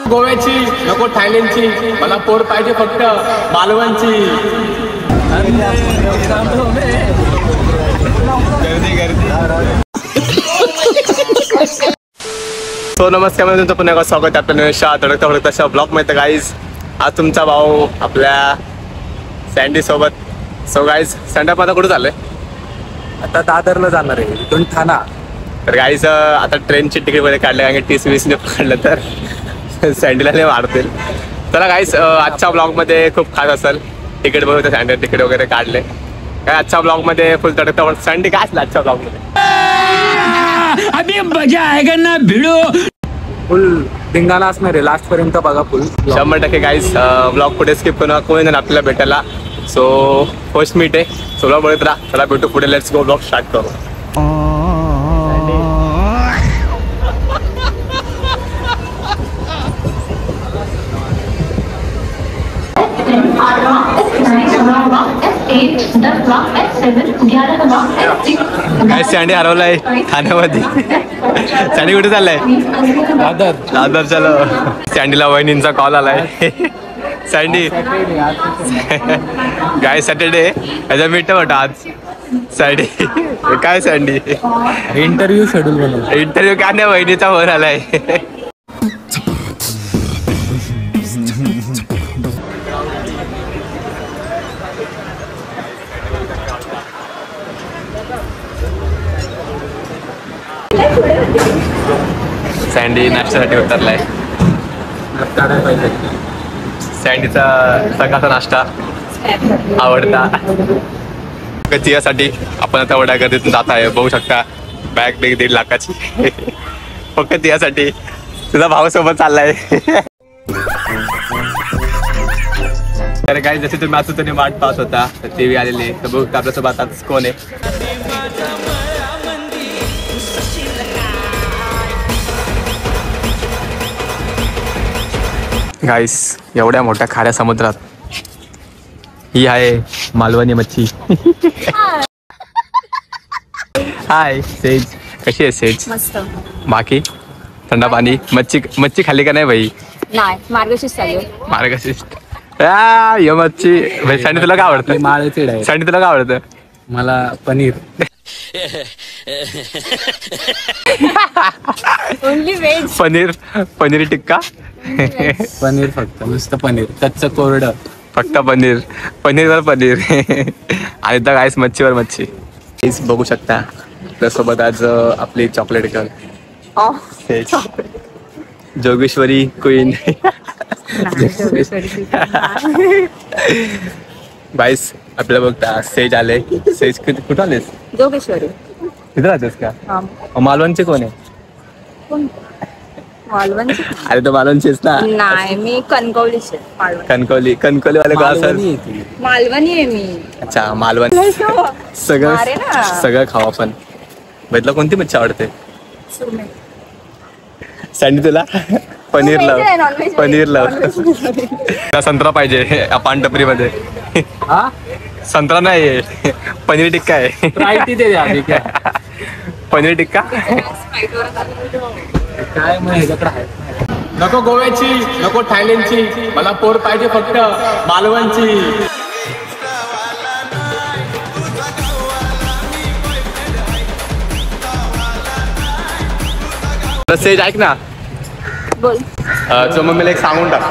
गोव्याची नको थायलंडची, मला पोर पाहिजे फक्त मालवणची. सो नमस्कार, मी तुमचं पुन्हा स्वागत आहे आपल्या नव्या तडकता फडकता ब्लॉग मध्ये. गाईज आज तुमचा भाऊ आपल्या सँडी सोबत. सो गाईज सँडअप आता कुठं झालंय? आता दादरला जाणार आहे, इथून ठाणा. तर गाईज आता ट्रेनची तिकीट वगैरे काढले, कारण की TC-20 पकडलं तर सँडीला नाही मारतील. चला गाईज आजच्या ब्लॉगमध्ये खूप खास असेल. तिकीट बघू, सँडी तिकीट वगैरे काढले. काय आजच्या ब्लॉगमध्ये फुल तडकता सँडी काय असलं आजच्या ब्लॉगमध्ये? अभी मजा आएगा ना भिडो. फुल धिंगाणा असणार आहे, लास्ट पर्यंत बघा फुल 100% गाईज. ब्लॉग पुढे स्किप करू, कोणी नाही आपल्याला भेटायला. सो फर्स्ट मीट आहे, सो ब्लॉग बघत राहा. चला भेटू पुढे, लेट्स गो, ब्लॉग स्टार्ट करू. काय सँडी हरवलाय ठाण्यामध्ये. सँडी कुठे चाललाय? दादर. चलो, सँडीला वहिनींचा कॉल आलाय. सँडी काय सॅटर्डे याचा मीट वाटत आज. सँडी काय सँडी इंटरव्ह्यू शेड्यूल बनव. इंटरव्ह्यू काय नाही, वहिनीचा फोन आलाय. सँडी नाश्त्यासाठी उतरलाय. सँडीचा सकाळचा नाश्ता आवडता. तियासाठी आपण आता वड्या गर्दीतून जात आहे, बघू शकता. बॅग 1.5 लाखाची फक्त तियासाठी. तुझा भाऊ सोबत चाललाय. तर काही जसे तुम्ही आता तुम्ही वाट पाहत होता, तर TV आलेली. तर बघू आपल्यासोबत आता कोण आहे. गाईस एवढ्या मोठ्या खाऱ्या समुद्रात ही आहे मालवणी मच्छी. हाय सेज, कशी आहे सेज? मस्त. बाकी थंड पाणी. मच्छी खाल्ली का नाही भाई? नाही, मार्गशीर्ष चालू. मार्गशीर्ष या मच्छी. भाई सँडी तुला काय आवडतं? माळेचीड आहे. सँडी तुला काय आवडतं? मला पनीर. Only veg. पनीर टिक्का. पनीर फक्त, नुसतं पनीर, कच्चं कोरडं. फक्त पनीरवर पनीर. आणि तर गाईस मच्छीवर मच्छी. प्लीज बघू शकता त्यासोबत आज आपली चॉकलेट गर्ल जोगेश्वरी क्वीन. गाईस आपल्याला बघता सेज आले. सेज कुठं आलेस? जोगेश्वरी. तिथे राहतेस का? मालवणचे कोण आहे? मालवणची? अरे तो मालवणचीच ना. नाही, मी कणकवलीची. कणकवली वाले का असेल? मालवणी आहे मी. अच्छा मालवण. सगळं खाऊ आपण. भेटलं कोणती मच्छी आवडते? सँडी तुला? पनीर लाव. संत्रा पाहिजे पानटपरी मध्ये. संत्रा नाही, पनीर टिक्का आहे. पनीर टिक्का काय आहे. नको गोव्याची, नको थायलंडची, मला पोर पाहिजे फक्त मालवणची. सेज ऐक ना. बोल. तो मम्मीला एक सांगून टाक,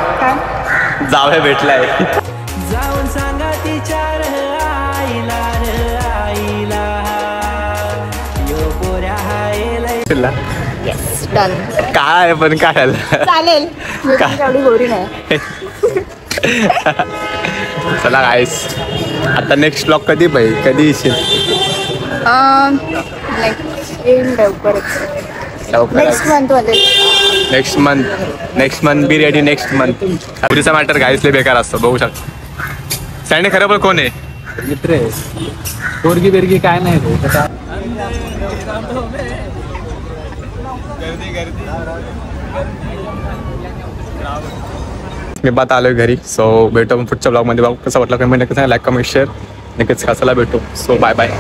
जावया भेटलाय. जाऊन सांगा तिच्या आईला यो पोऱ्या हायला. Yes, done. काय पण काय चालेल, एवढी गोरी नाही. चला गाईस आता नेक्स्ट ब्लॉग कधी भाई, कधी येशील? Next month be ready. Next month. पुढचा मॅटर गाईसले बेकार असतो, बघू शकतो. सँडी खरं पण कोण आहे? मित्र आहे. पोरगी बेरगी काय नाही रे. मी बात आलोय घरी. सो भेटू पुढच्या ब्लॉग मध्ये. बघू कसं वाटलं कमेंट नक्की सांगा, लाईक कमेंट शेअर नक्कीच. कसाला भेटू. So bye bye.